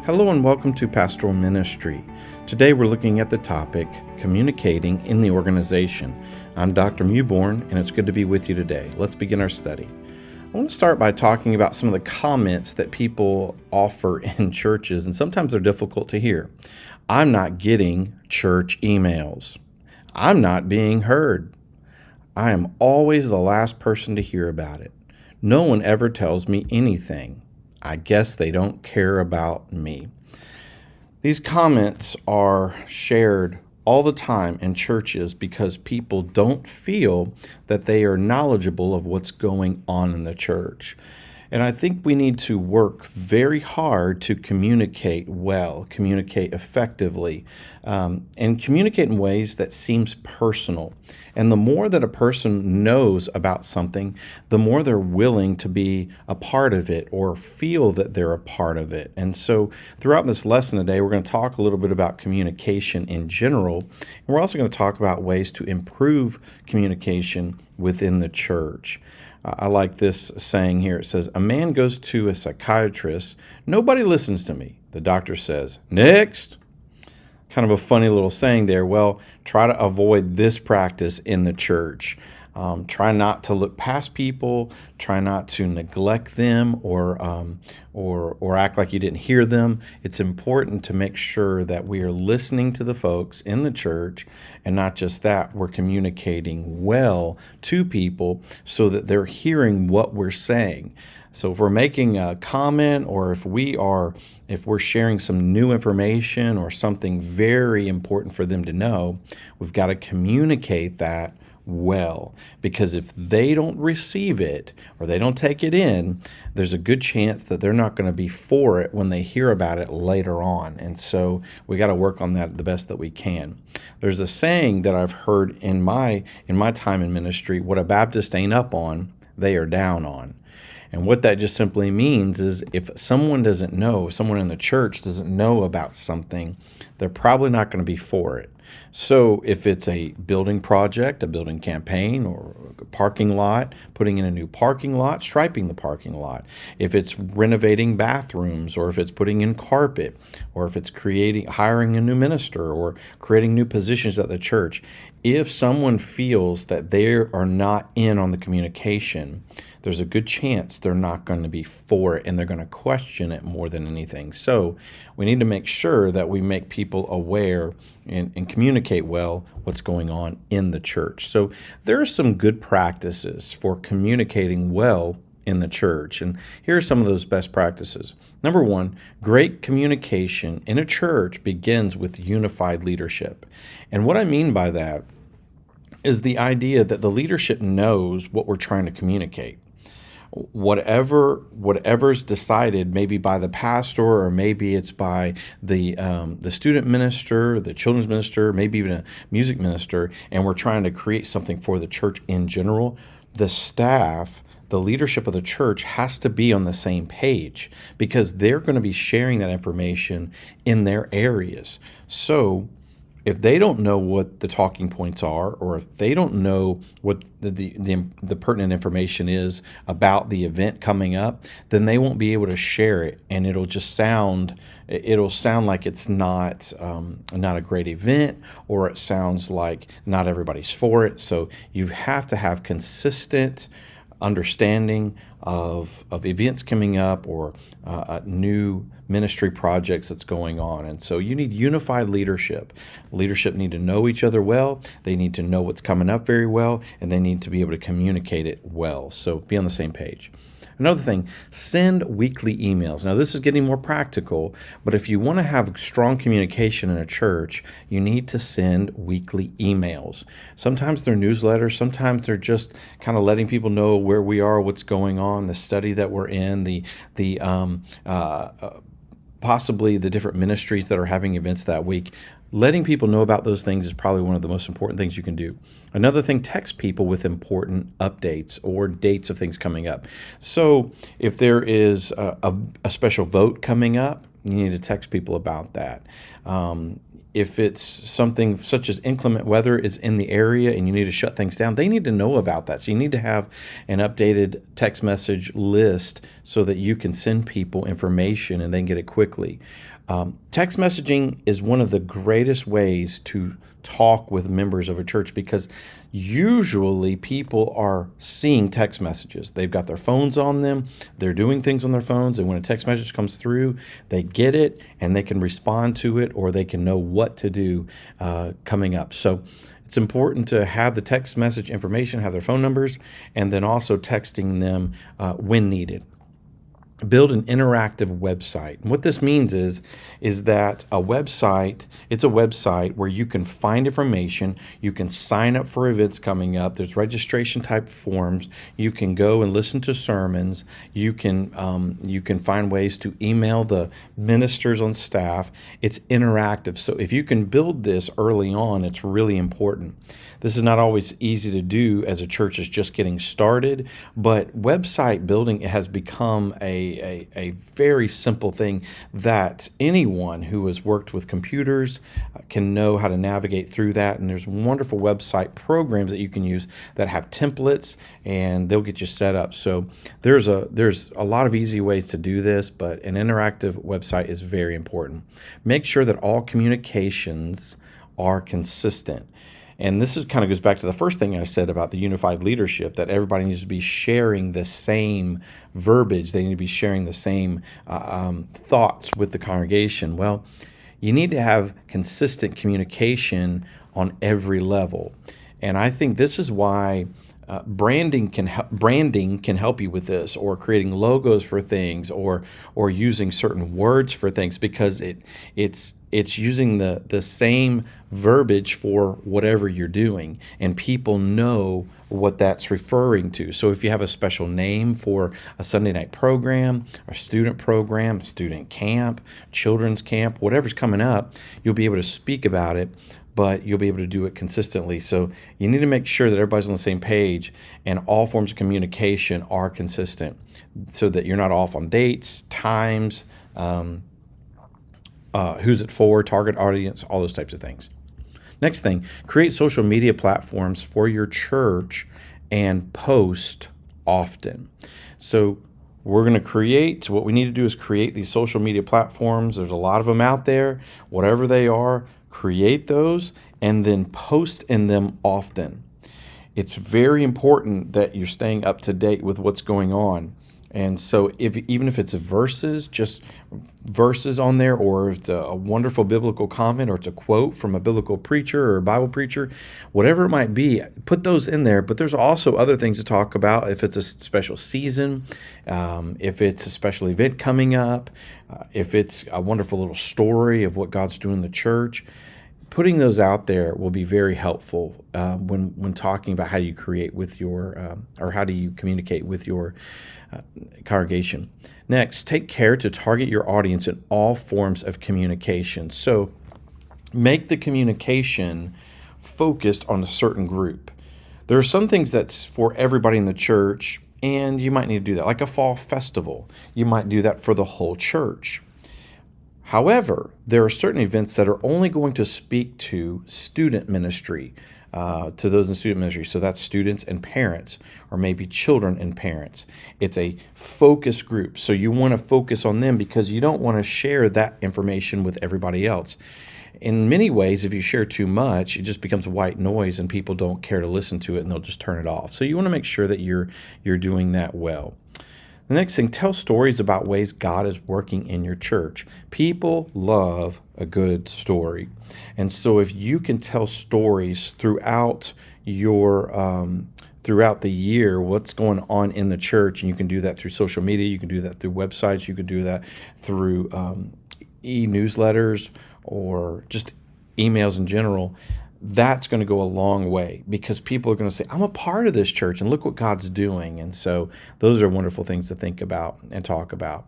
Hello and welcome to Pastoral Ministry. Today we're looking at the topic, Communicating in the Organization. I'm Dr. Mewborn and it's good to be with you today. Let's begin our study. I want to start by talking about some of the comments that people offer in churches, and sometimes they're difficult to hear. I'm not getting church emails. I'm not being heard. I am always the last person to hear about it. No one ever tells me anything. I guess they don't care about me. These comments are shared all the time in churches because people don't feel that they are knowledgeable of what's going on in the church. And I think we need to work very hard to communicate well, communicate effectively, and communicate in ways that seems personal. And the more that a person knows about something, the more they're willing to be a part of it or feel that they're a part of it. And so throughout this lesson today, we're going to talk a little bit about communication in general. And we're also going to talk about ways to improve communication within the church. I like this saying here. It says, a man goes to a psychiatrist. Nobody listens to me. The doctor says, next. Kind of a funny little saying there. Well, try to avoid this practice in the church. Try not to look past people. Try not to neglect them or act like you didn't hear them. It's important to make sure that we are listening to the folks in the church, and not just that, we're communicating well to people so that they're hearing what we're saying. So if we're making a comment, or if we're sharing some new information or something very important for them to know, we've got to communicate that well, because if they don't receive it or they don't take it in, there's a good chance that they're not going to be for it when they hear about it later on. And so we got to work on that the best that we can. There's a saying that I've heard in my time in ministry: what a Baptist ain't up on, they are down on. And what that just simply means is if someone in the church doesn't know about something, they're probably not going to be for it. So if it's a building project, a building campaign, or a parking lot, putting in a new parking lot, striping the parking lot, if it's renovating bathrooms, or if it's putting in carpet, or if it's hiring a new minister, or creating new positions at the church, if someone feels that they are not in on the communication, there's a good chance they're not going to be for it, and they're going to question it more than anything. So we need to make sure that we make people aware and communicate well what's going on in the church. So there are some good practices for communicating well in the church, and here are some of those best practices. Number one, great communication in a church begins with unified leadership. And what I mean by that is the idea that the leadership knows what we're trying to communicate. Whatever's decided, maybe by the pastor, or maybe it's by the student minister, the children's minister, maybe even a music minister, and we're trying to create something for the church in general, the staff, the leadership of the church has to be on the same page, because they're going to be sharing that information in their areas. So if they don't know what the talking points are, or if they don't know what the pertinent information is about the event coming up, then they won't be able to share it, and it'll sound like it's not a great event, or it sounds like not everybody's for it. So you have to have consistent understanding of events coming up, or new ministry projects that's going on. And so you need unified leadership. Leadership need to know each other well. They need to know what's coming up very well, and they need to be able to communicate it well. So be on the same page. Another thing, send weekly emails. Now, this is getting more practical, but if you want to have strong communication in a church, you need to send weekly emails. Sometimes they're newsletters. Sometimes they're just kind of letting people know where we are, what's going on, the study that we're in, possibly the different ministries that are having events that week. Letting people know about those things is probably one of the most important things you can do. Another thing, text people with important updates or dates of things coming up. So if there is a special vote coming up, you need to text people about that. if it's something such as inclement weather is in the area and you need to shut things down, they need to know about that. So you need to have an updated text message list so that you can send people information and they can get it quickly. Text messaging is one of the greatest ways to talk with members of a church because usually people are seeing text messages. They've got their phones on them, they're doing things on their phones, and when a text message comes through, they get it and they can respond to it or they can know what to do coming up. So it's important to have the text message information, have their phone numbers, and then also texting them when needed. Build an interactive website. And what this means is that it's a website where you can find information, you can sign up for events coming up, there's registration type forms, you can go and listen to sermons, you can find ways to email the ministers on staff. It's interactive. So if you can build this early on, it's really important. This is not always easy to do as a church is just getting started, but website building has become a very simple thing that anyone who has worked with computers can know how to navigate through that. And there's wonderful website programs that you can use that have templates and they'll get you set up. So there's a lot of easy ways to do this, but an interactive website is very important. Make sure that all communications are consistent. And this is kind of goes back to the first thing I said about the unified leadership, that everybody needs to be sharing the same verbiage. They need to be sharing the same thoughts with the congregation. Well, you need to have consistent communication on every level. And I think this is why branding can help you with this, or creating logos for things, or using certain words for things, because it's using the same verbiage for whatever you're doing, and people know what that's referring to. So if you have a special name for a Sunday night program, a student program, student camp, children's camp, whatever's coming up, you'll be able to speak about it, but you'll be able to do it consistently. So you need to make sure that everybody's on the same page and all forms of communication are consistent so that you're not off on dates, times, who's it for, target audience, all those types of things. Next thing, create social media platforms for your church and post often. So we're going to create, what we need to do is create these social media platforms. There's a lot of them out there, whatever they are, create those and then post in them often. It's very important that you're staying up to date with what's going on. And so even if it's verses, just verses on there, or if it's a wonderful biblical comment, or it's a quote from a biblical preacher or a Bible preacher, whatever it might be, put those in there. But there's also other things to talk about. If it's a special season, if it's a special event coming up, if it's a wonderful little story of what God's doing in the church, putting those out there will be very helpful when talking about how you create with your, or how do you communicate with your congregation. Next, take care to target your audience in all forms of communication. So make the communication focused on a certain group. There are some things that's for everybody in the church, and you might need to do that, like a fall festival. You might do that for the whole church. However, there are certain events that are only going to speak to student ministry, to those in student ministry. So that's students and parents, or maybe children and parents. It's a focus group. So you want to focus on them because you don't want to share that information with everybody else. In many ways, if you share too much, it just becomes white noise and people don't care to listen to it and they'll just turn it off. So you want to make sure that you're doing that well. The next thing, tell stories about ways God is working in your church. People love a good story. And so if you can tell stories throughout throughout the year, what's going on in the church, and you can do that through social media, you can do that through websites, you can do that through e-newsletters or just emails in general, that's going to go a long way because people are going to say, I'm a part of this church and look what God's doing. And so those are wonderful things to think about and talk about.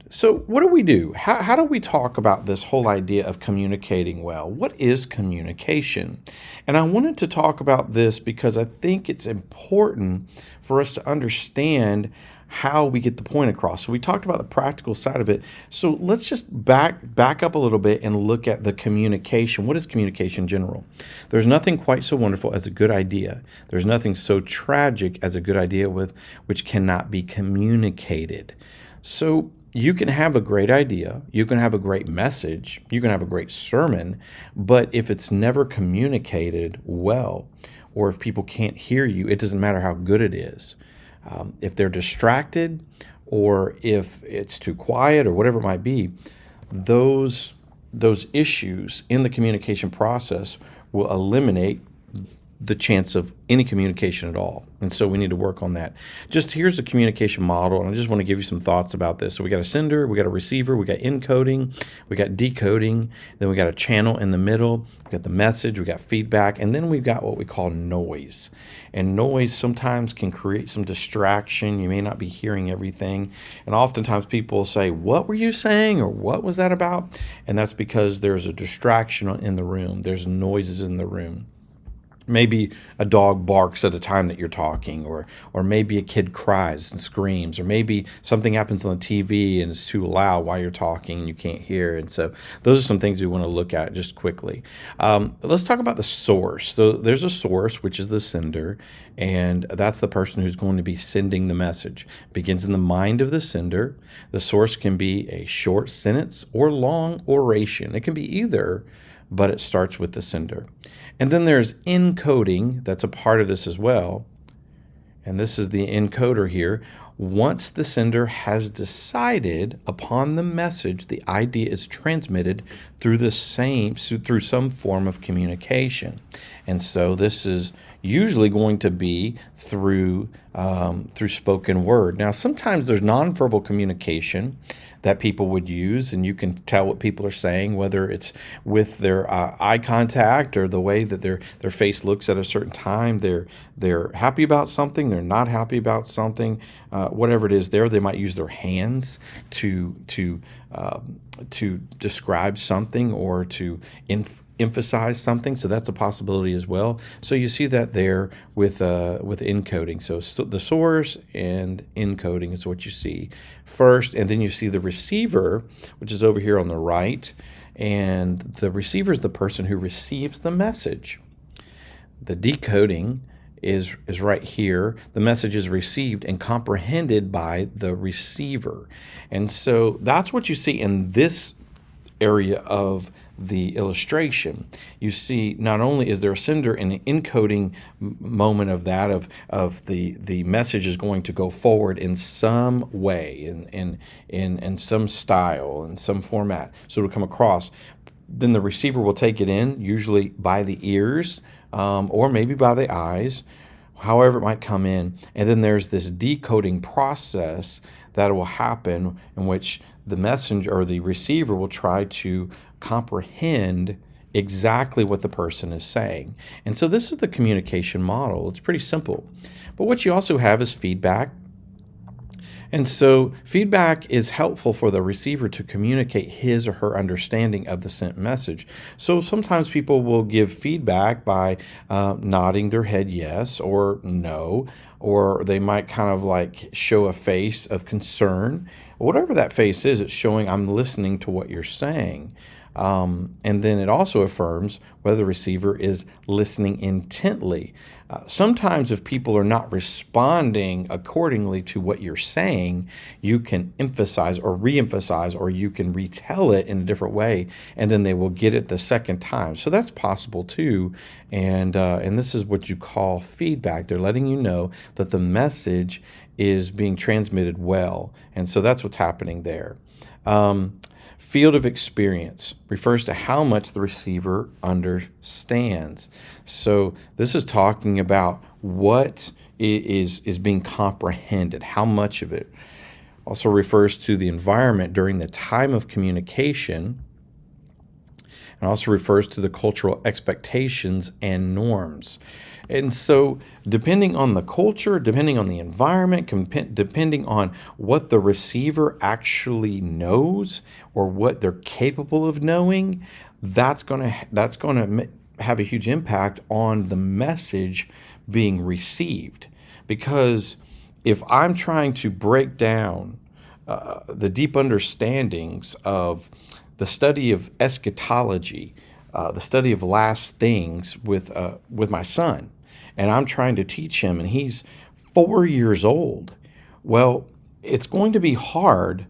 So what do we do? How do we talk about this whole idea of communicating well? What is communication? And I wanted to talk about this because I think it's important for us to understand how we get the point across. So we talked about the practical side of it. So let's just back up a little bit and look at the communication. What is communication in general? There's nothing quite so wonderful as a good idea. There's nothing so tragic as a good idea which cannot be communicated. So you can have a great idea, you can have a great message, you can have a great sermon, but if it's never communicated well, or if people can't hear you, it doesn't matter how good it is. If they're distracted, or if it's too quiet, or whatever it might be, those issues in the communication process will eliminate the chance of any communication at all. And so we need to work on that. Just here's the communication model, and I just want to give you some thoughts about this. So we got a sender, we got a receiver, we got encoding, we got decoding, then we got a channel in the middle, we got the message, we got feedback, and then we've got what we call noise. And noise sometimes can create some distraction. You may not be hearing everything. And oftentimes people say, "What were you saying?" or "What was that about?" And that's because there's a distraction in the room. There's noises in the room. Maybe a dog barks at a time that you're talking, or maybe a kid cries and screams, or maybe something happens on the TV and it's too loud while you're talking and you can't hear. And so those are some things we want to look at just quickly. Let's talk about the source. So there's a source, which is the sender, and that's the person who's going to be sending the message. It begins in the mind of the sender. The source can be a short sentence or long oration. It can be either, but it starts with the sender. And then there's encoding, that's a part of this as well. And this is the encoder here. Once the sender has decided upon the message, the idea is transmitted through some form of communication. And so this is usually going to be through spoken word. Now, sometimes there's nonverbal communication that people would use, and you can tell what people are saying, whether it's with their eye contact or the way that their face looks at a certain time. They're happy about something, they're not happy about something, whatever it is. They might use their hands to describe something or to emphasize something, so that's a possibility as well. So you see that there with encoding. So the source and encoding is what you see first, and then you see the receiver, which is over here on the right, and the receiver is the person who receives the message. The decoding is right here. The message is received and comprehended by the receiver. And so that's what you see in this area of the illustration. You see, not only is there a sender and an encoding moment of that, of the message is going to go forward in some way, in some style, in some format, so it'll come across. Then the receiver will take it in, usually by the ears, or maybe by the eyes, however it might come in. And then there's this decoding process that will happen, in which the messenger or the receiver will try to comprehend exactly what the person is saying. And so this is the communication model. It's pretty simple. But what you also have is feedback. And so feedback is helpful for the receiver to communicate his or her understanding of the sent message. So sometimes people will give feedback by nodding their head yes or no, or they might kind of like show a face of concern. Whatever that face is, it's showing I'm listening to what you're saying. And then it also affirms whether the receiver is listening intently. Sometimes if people are not responding accordingly to what you're saying, you can emphasize or re-emphasize, or you can retell it in a different way, and then they will get it the second time. So that's possible too. And this is what you call feedback. They're letting you know that the message is being transmitted well. And so that's what's happening there. Field of experience refers to how much the receiver understands. So this is talking about what is being comprehended, how much of it. Also refers to the environment during the time of communication, and also refers to the cultural expectations and norms. And so depending on the culture, depending on the environment, depending on what the receiver actually knows or what they're capable of knowing, that's going to have a huge impact on the message being received. Because if I'm trying to break down the deep understandings of the study of eschatology, the study of last things with my son, and I'm trying to teach him, and he's 4 years old, well, it's going to be hard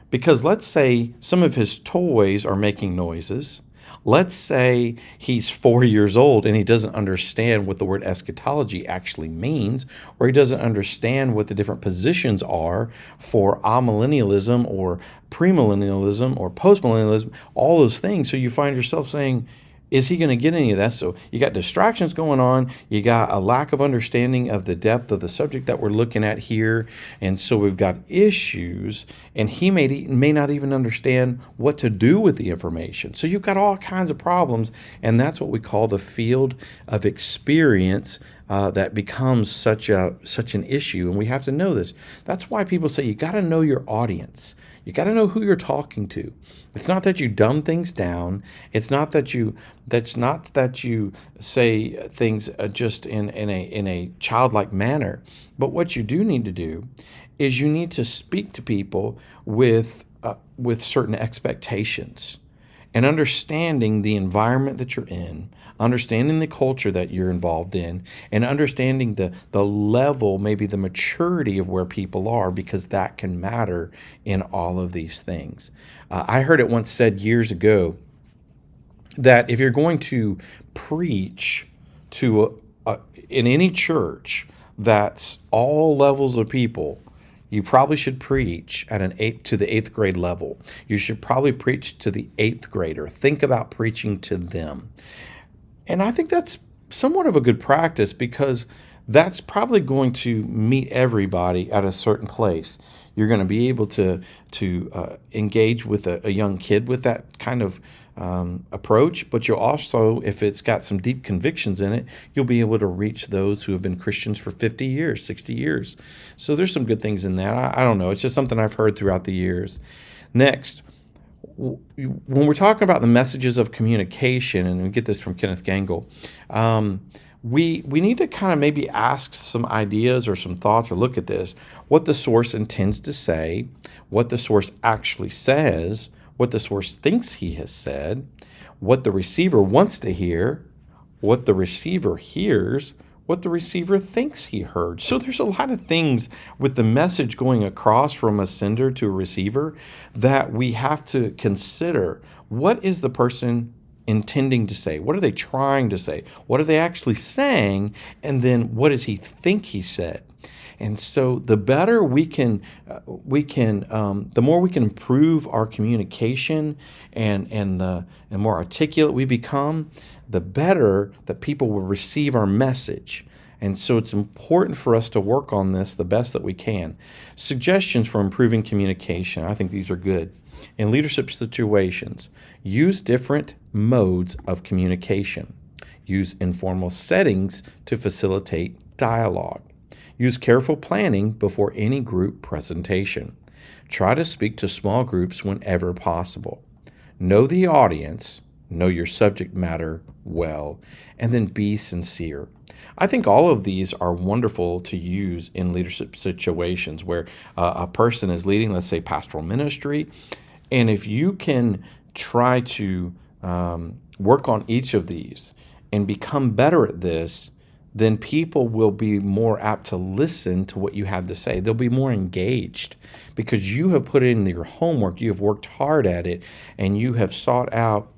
because let's say some of his toys are making noises. Let's say he's 4 years old and he doesn't understand what the word eschatology actually means, or he doesn't understand what the different positions are for amillennialism or premillennialism or postmillennialism, all those things. So you find yourself saying, is he going to get any of that? So you got distractions going on. You got a lack of understanding of the depth of the subject that we're looking at here. And so we've got issues, and he may not even understand what to do with the information. So you've got all kinds of problems, and that's what we call the field of experience that becomes such an issue, and we have to know this. That's why people say you got to know your audience. You got to know who you're talking to. It's not that you dumb things down. It's not that you. That's not that you say things just in a childlike manner. But what you do need to do is you need to speak to people with certain expectations, and understanding the environment that you're in, understanding the culture that you're involved in, and understanding the level, maybe the maturity of where people are, because that can matter in all of these things. I heard it once said years ago that if you're going to preach in any church that's all levels of people, you probably should preach to the eighth grade level. You should probably preach to the eighth grader. Think about preaching to them. And I think that's somewhat of a good practice, because that's probably going to meet everybody at a certain place. You're going to be able to engage with a young kid with that kind of approach, but you'll also, if it's got some deep convictions in it, you'll be able to reach those who have been Christians for 50 years, 60 years. So there's some good things in that. I don't know. It's just something I've heard throughout the years. Next, when we're talking about the messages of communication, and we get this from Kenneth Gangle, we need to kind of maybe ask some ideas or some thoughts, or look at this, what the source intends to say, what the source actually says, what the source thinks he has said, what the receiver wants to hear, what the receiver hears, what the receiver thinks he heard. So there's a lot of things with the message going across from a sender to a receiver that we have to consider. What is the person intending to say? What are they trying to say? What are they actually saying? And then what does he think he said? And so the better the more we can improve our communication, and the more articulate we become, the better that people will receive our message. And so it's important for us to work on this the best that we can. Suggestions for improving communication. I think these are good. In leadership situations, use different modes of communication. Use informal settings to facilitate dialogue. Use careful planning before any group presentation. Try to speak to small groups whenever possible. Know the audience, know your subject matter well, and then be sincere. I think all of these are wonderful to use in leadership situations where a person is leading, let's say, pastoral ministry. And if you can try to work on each of these and become better at this, then people will be more apt to listen to what you have to say. They'll be more engaged because you have put in your homework, you have worked hard at it, and you have sought out,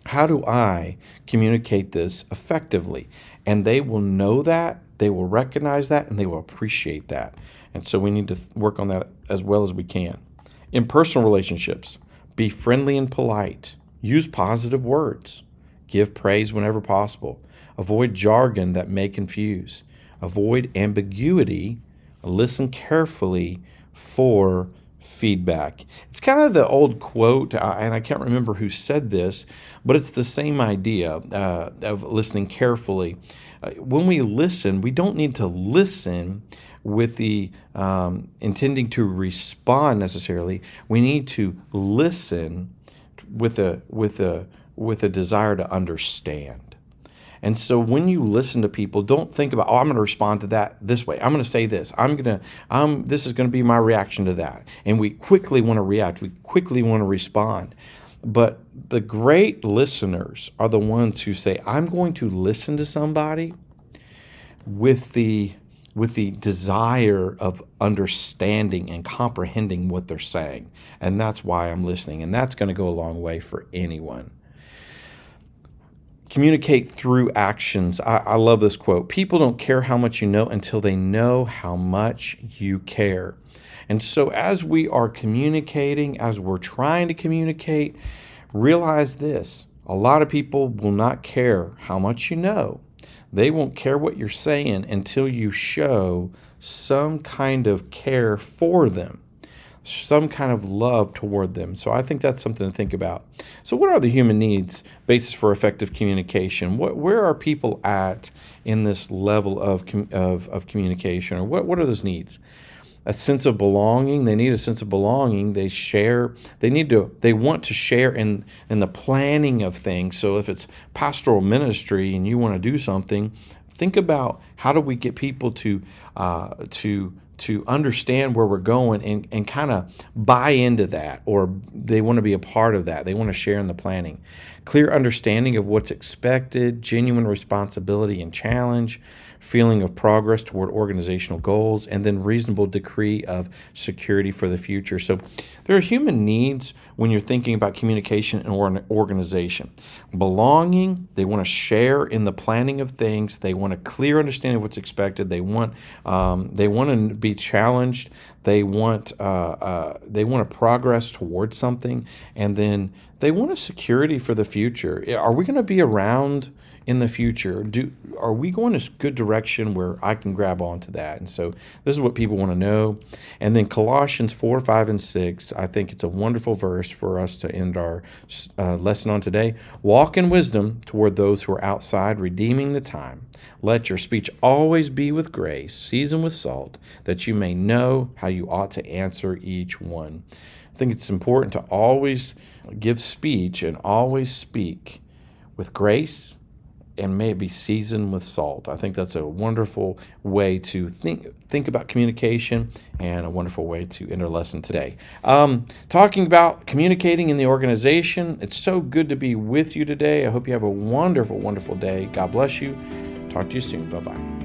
how do I communicate this effectively? And they will know that, they will recognize that, and they will appreciate that. And so we need to work on that as well as we can. In personal relationships, be friendly and polite. Use positive words. Give praise whenever possible. Avoid jargon that may confuse. Avoid ambiguity. Listen carefully for feedback. It's kind of the old quote, and I can't remember who said this, but it's the same idea of listening carefully. When we listen, we don't need to listen with the intending to respond necessarily. We need to listen with a desire to understand. And so when you listen to people, don't think about, oh, I'm going to respond to that this way. I'm going to say this. This is going to be my reaction to that. And we quickly want to react. We quickly want to respond. But the great listeners are the ones who say, I'm going to listen to somebody with the desire of understanding and comprehending what they're saying. And that's why I'm listening. And that's going to go a long way for anyone. Communicate through actions. I love this quote. People don't care how much you know until they know how much you care. And so as we are communicating, as we're trying to communicate, realize this. A lot of people will not care how much you know. They won't care what you're saying until you show some kind of care for them, some kind of love toward them. So I think that's something to think about. So what are the human needs, basis for effective communication? Where are people at in this level of communication? Or what are those needs? A sense of belonging. They need a sense of belonging. They want to share in the planning of things. So if it's pastoral ministry and you want to do something, think about how do we get people to understand where we're going and kind of buy into that, or they want to be a part of that. They want to share in the planning. Clear understanding of what's expected, genuine responsibility and challenge, feeling of progress toward organizational goals, and then reasonable degree of security for the future. So there are human needs when you're thinking about communication and organization. Belonging, they want to share in the planning of things. They want a clear understanding of what's expected. They want to be challenged. They want to progress towards something, and then they want a security for the future. Are we going to be around in the future? Are we going a good direction where I can grab onto that? And so this is what people want to know. And then Colossians 4, 5, and 6, I think it's a wonderful verse for us to end our lesson on today. Walk in wisdom toward those who are outside, redeeming the time. Let your speech always be with grace, seasoned with salt, that you may know how you ought to answer each one. I think it's important to always give speech and always speak with grace, and may it be seasoned with salt. I think that's a wonderful way to think about communication, and a wonderful way to end our lesson today. Talking about communicating in the organization, it's so good to be with you today. I hope you have a wonderful, wonderful day. God bless you. Talk to you soon. Bye-bye.